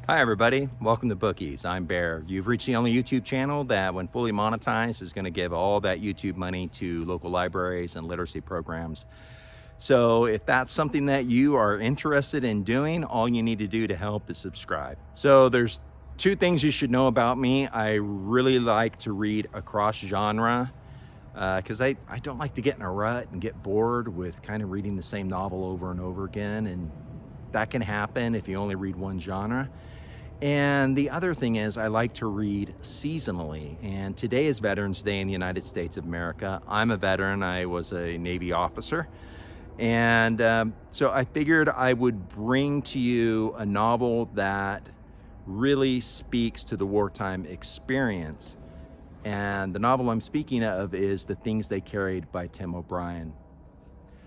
Hi everybody, welcome to Bookies. I'm Bear. You've reached the only YouTube channel that when fully monetized is going to give all that YouTube money to local libraries and literacy programs. So if that's something that you are interested in doing, all you need to do to help is subscribe. So there's two things you should know about me. I really like to read across genre because I don't like to get in a rut and get bored with kind of reading the same novel over and over again. And that can happen if you only read one genre. And the other thing is I like to read seasonally. And today is Veterans Day in the United States of America. I'm a veteran. I was a Navy officer. And so I figured I would bring to you a novel that really speaks to the wartime experience. And the novel I'm speaking of is The Things They Carried by Tim O'Brien.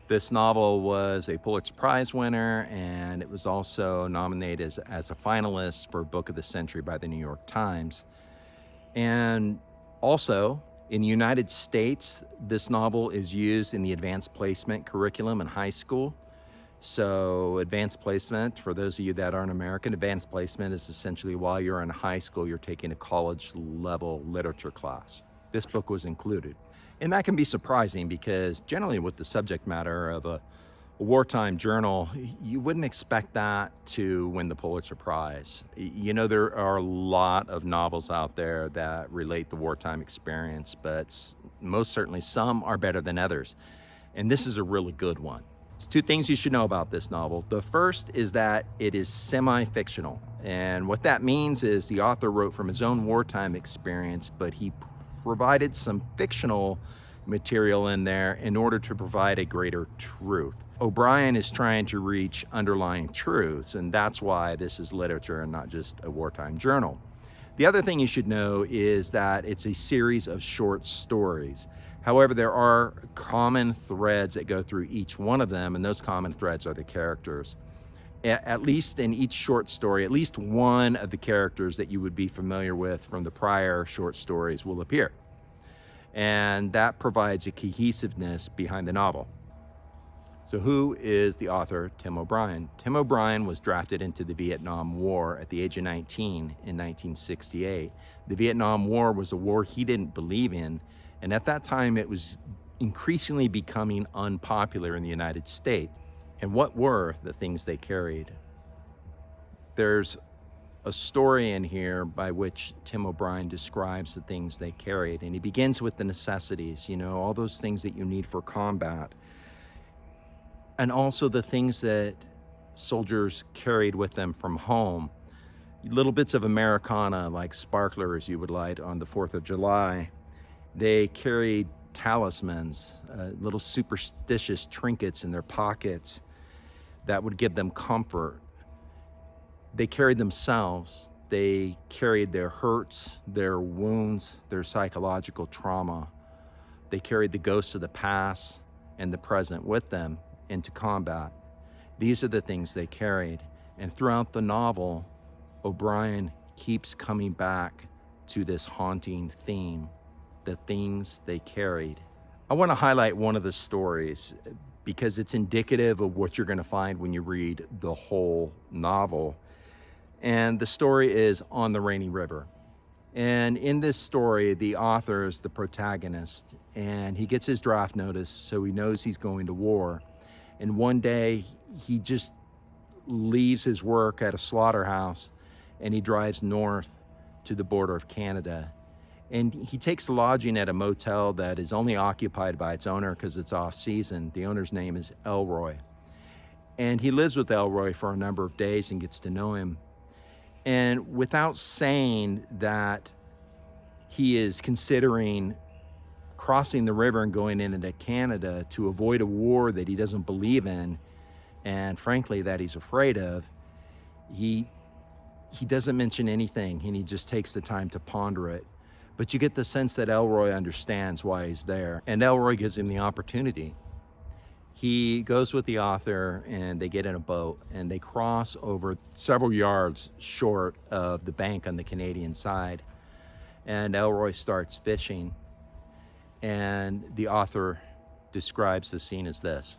This novel was a Pulitzer Prize winner, and it was also nominated as a finalist for Book of the Century by the New York Times. And also, in the United States, this novel is used in the advanced placement curriculum in high school. So advanced placement, for those of you that aren't American, advanced placement is essentially while you're in high school, you're taking a college level literature class. This book was included. And that can be surprising because generally with the subject matter of a wartime journal, you wouldn't expect that to win the Pulitzer Prize. You know, there are a lot of novels out there that relate the wartime experience, but most certainly some are better than others. And this is a really good one. There's two things you should know about this novel. The first is that it is semi-fictional. And what that means is the author wrote from his own wartime experience, but he provided some fictional material in there in order to provide a greater truth. O'Brien is trying to reach underlying truths, and that's why this is literature and not just a wartime journal. The other thing you should know is that it's a series of short stories. However, there are common threads that go through each one of them, and those common threads are the characters. At least in each short story, at least one of the characters that you would be familiar with from the prior short stories will appear. And that provides a cohesiveness behind the novel. So who is the author, Tim O'Brien? Tim O'Brien was drafted into the Vietnam War at the age of 19 in 1968. The Vietnam War was a war he didn't believe in, and at that time it was increasingly becoming unpopular in the United States. And what were the things they carried? There's a story in here by which Tim O'Brien describes the things they carried. And he begins with the necessities, you know, all those things that you need for combat. And also the things that soldiers carried with them from home. Little bits of Americana, like sparklers you would light on the 4th of July. They carried talismans, little superstitious trinkets in their pockets that would give them comfort. They carried themselves. They carried their hurts, their wounds, their psychological trauma. They carried the ghosts of the past and the present with them into combat. These are the things they carried. And throughout the novel, O'Brien keeps coming back to this haunting theme, the things they carried. I want to highlight one of the stories because it's indicative of what you're going to find when you read the whole novel. And the story is On the Rainy River. And in this story, the author is the protagonist, and he gets his draft notice, so he knows he's going to war. And one day, he just leaves his work at a slaughterhouse, and he drives north to the border of Canada. And he takes lodging at a motel that is only occupied by its owner because it's off season. The owner's name is Elroy. And he lives with Elroy for a number of days and gets to know him. And without saying that he is considering crossing the river and going into Canada to avoid a war that he doesn't believe in, and frankly that he's afraid of, he doesn't mention anything, and he just takes the time to ponder it. But you get the sense that Elroy understands why he's there, and Elroy gives him the opportunity. He goes with the author, and they get in a boat, and they cross over several yards short of the bank on the Canadian side. And Elroy starts fishing, and the author describes the scene as this: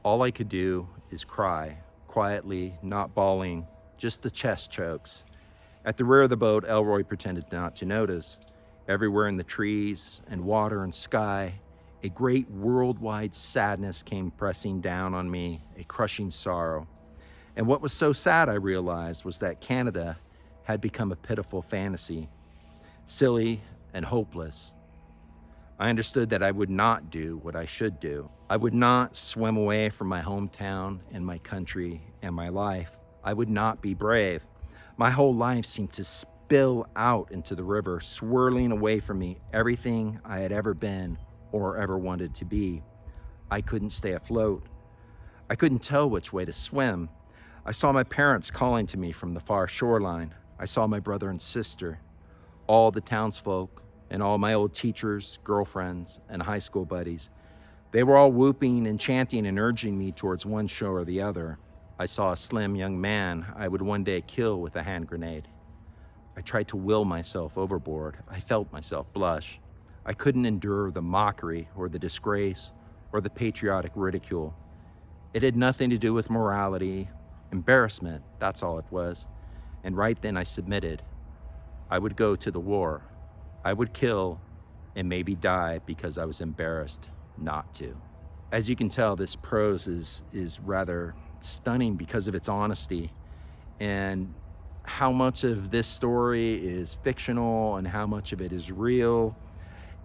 all I could do is cry, quietly, not bawling, just the chest chokes. At the rear of the boat, Elroy pretended not to notice. Everywhere in the trees and water and sky, a great worldwide sadness came pressing down on me, a crushing sorrow. And what was so sad, I realized, was that Canada had become a pitiful fantasy, silly and hopeless. I understood that I would not do what I should do. I would not swim away from my hometown and my country and my life. I would not be brave. My whole life seemed to spill out into the river, swirling away from me everything I had ever been or ever wanted to be. I couldn't stay afloat. I couldn't tell which way to swim. I saw my parents calling to me from the far shoreline. I saw my brother and sister, all the townsfolk, and all my old teachers, girlfriends, and high school buddies. They were all whooping and chanting and urging me towards one shore or the other. I saw a slim young man I would one day kill with a hand grenade. I tried to will myself overboard. I felt myself blush. I couldn't endure the mockery or the disgrace or the patriotic ridicule. It had nothing to do with morality, embarrassment, that's all it was. And right then I submitted. I would go to the war. I would kill and maybe die because I was embarrassed not to. As you can tell, this prose is rather stunning because of its honesty and how much of this story is fictional and how much of it is real.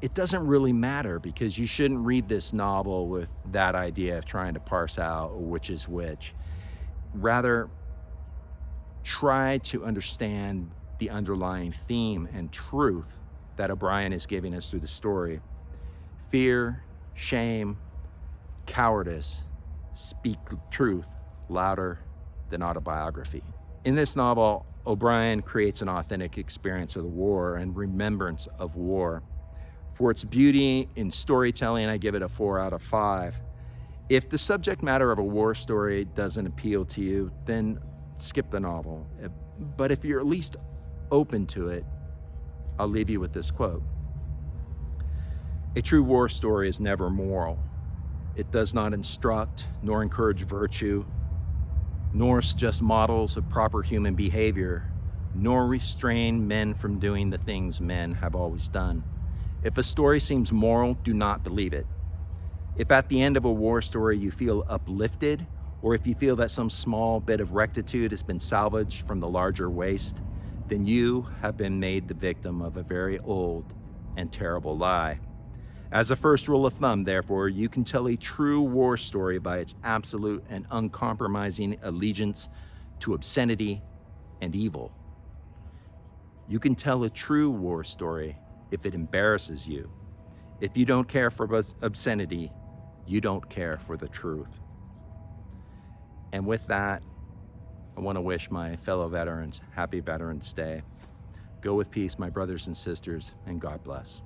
It doesn't really matter because you shouldn't read this novel with that idea of trying to parse out which is which. Rather, try to understand the underlying theme and truth that O'Brien is giving us through the story. Fear, shame, cowardice speak truth louder than autobiography. In this novel, O'Brien creates an authentic experience of the war and remembrance of war. For its beauty in storytelling, I give it a 4 out of 5. If the subject matter of a war story doesn't appeal to you, then skip the novel. But if you're at least open to it, I'll leave you with this quote. A true war story is never moral. It does not instruct nor encourage virtue, nor suggest models of proper human behavior, nor restrain men from doing the things men have always done. If a story seems moral, do not believe it. If at the end of a war story you feel uplifted, or if you feel that some small bit of rectitude has been salvaged from the larger waste, then you have been made the victim of a very old and terrible lie. As a first rule of thumb, therefore, you can tell a true war story by its absolute and uncompromising allegiance to obscenity and evil. You can tell a true war story if it embarrasses you. If you don't care for obscenity, you don't care for the truth. And with that, I want to wish my fellow veterans happy Veterans Day. Go with peace, my brothers and sisters, and God bless.